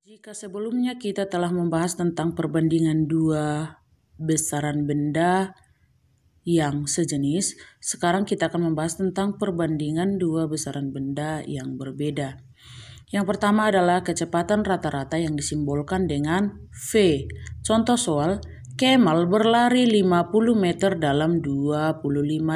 Jika sebelumnya kita telah membahas tentang perbandingan dua besaran benda yang sejenis, sekarang kita akan membahas tentang perbandingan dua besaran benda yang berbeda. Yang pertama adalah kecepatan rata-rata yang disimbolkan dengan V. Contoh soal, Kemal berlari 50 meter dalam 25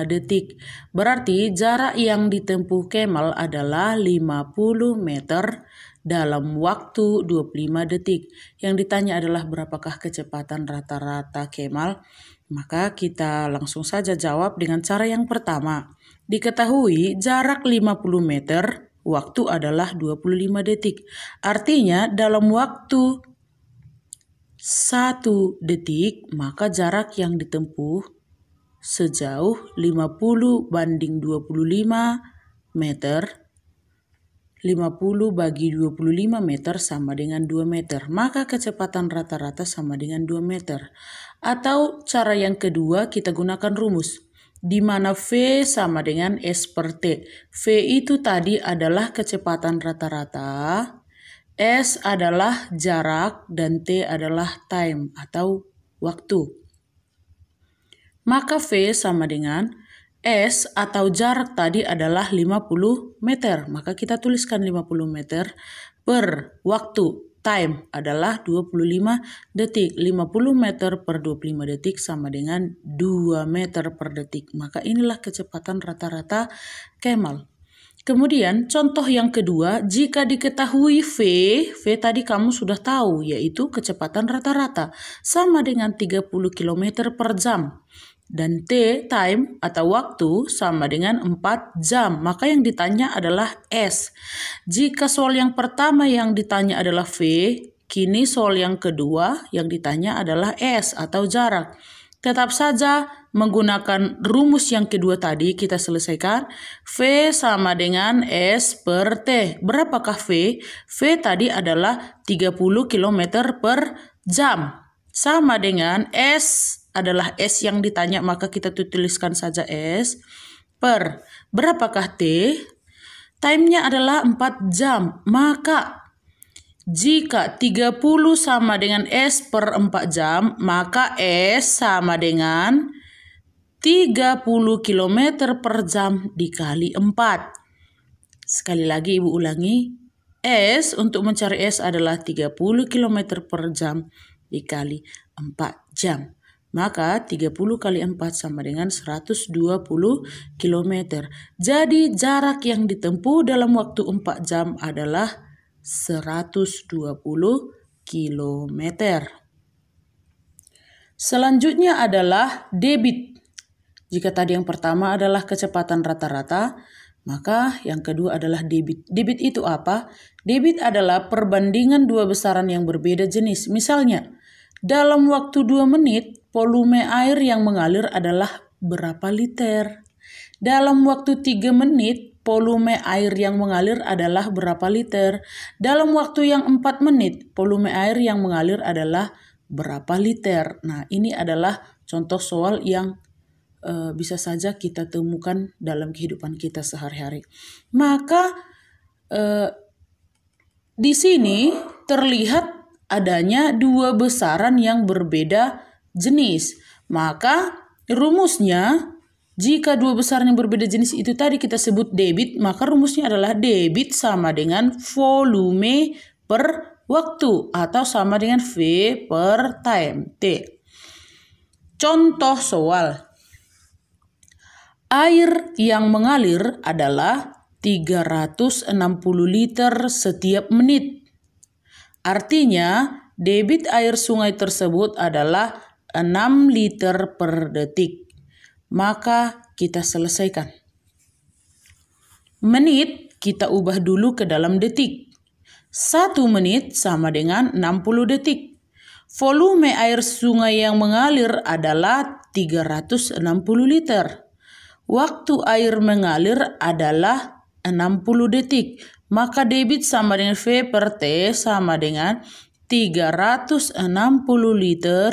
detik. Berarti jarak yang ditempuh Kemal adalah 50 meter dalam waktu 25 detik. Yang ditanya adalah berapakah kecepatan rata-rata Kemal? Maka kita langsung saja jawab dengan cara yang pertama. Diketahui jarak 50 meter, waktu adalah 25 detik. Artinya dalam waktu 1 detik, maka jarak yang ditempuh sejauh 50 banding 25 meter. 50 bagi 25 meter sama dengan 2 meter. Maka kecepatan rata-rata sama dengan 2 meter. Atau cara yang kedua kita gunakan rumus. Di mana V sama dengan S per T. V itu tadi adalah kecepatan rata-rata. S adalah jarak dan T adalah time atau waktu. Maka V sama dengan S atau jarak tadi adalah 50 meter. Maka kita tuliskan 50 meter per waktu. Time adalah 25 detik. 50 meter per 25 detik sama dengan 2 meter per detik. Maka inilah kecepatan rata-rata Kemal. Kemudian contoh yang kedua, jika diketahui V tadi kamu sudah tahu, yaitu kecepatan rata-rata sama dengan 30 km per jam. Dan T, time atau waktu sama dengan 4 jam. Maka yang ditanya adalah S. Jika soal yang pertama yang ditanya adalah V, kini soal yang kedua yang ditanya adalah S atau jarak. Tetap saja menggunakan rumus yang kedua tadi kita selesaikan. V sama dengan S per T. Berapakah V? V tadi adalah 30 km per jam. Sama dengan S adalah S yang ditanya, maka kita tuliskan saja S per berapakah T? Time-nya adalah 4 jam. Maka jika 30 sama dengan S per 4 jam, maka S sama dengan 30 km per jam dikali 4. Sekali lagi Ibu ulangi. S untuk mencari S adalah 30 km per jam dikali 4 jam. Maka 30 kali 4 sama dengan 120 km. Jadi jarak yang ditempuh dalam waktu 4 jam adalah 120 km. Selanjutnya adalah debit. Jika tadi yang pertama adalah kecepatan rata-rata, maka yang kedua adalah debit. Debit itu apa? Debit adalah perbandingan dua besaran yang berbeda jenis. Misalnya, dalam waktu 2 menit, volume air yang mengalir adalah berapa liter? Dalam waktu 3 menit, volume air yang mengalir adalah berapa liter? Dalam waktu yang 4 menit, volume air yang mengalir adalah berapa liter? Nah, ini adalah contoh soal yang bisa saja kita temukan dalam kehidupan kita sehari-hari. Maka di sini terlihat adanya dua besaran yang berbeda jenis. Maka rumusnya, jika dua besaran yang berbeda jenis itu tadi kita sebut debit, maka rumusnya adalah debit sama dengan volume per waktu atau sama dengan V per time, T. Contoh soal. Air yang mengalir adalah 360 liter setiap menit. Artinya, debit air sungai tersebut adalah 6 liter per detik. Maka kita selesaikan. Menit kita ubah dulu ke dalam detik. 1 menit sama dengan 60 detik. Volume air sungai yang mengalir adalah 360 liter. Waktu air mengalir adalah 60 detik. Maka debit sama dengan V per T sama dengan 360 liter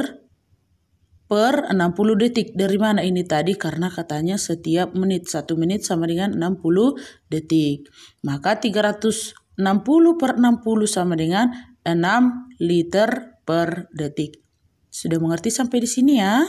per 60 detik. Dari mana ini tadi? Karena katanya setiap menit. 1 menit sama dengan 60 detik. Maka 360 per 60 sama dengan 6 liter per detik. Sudah mengerti sampai di sini ya?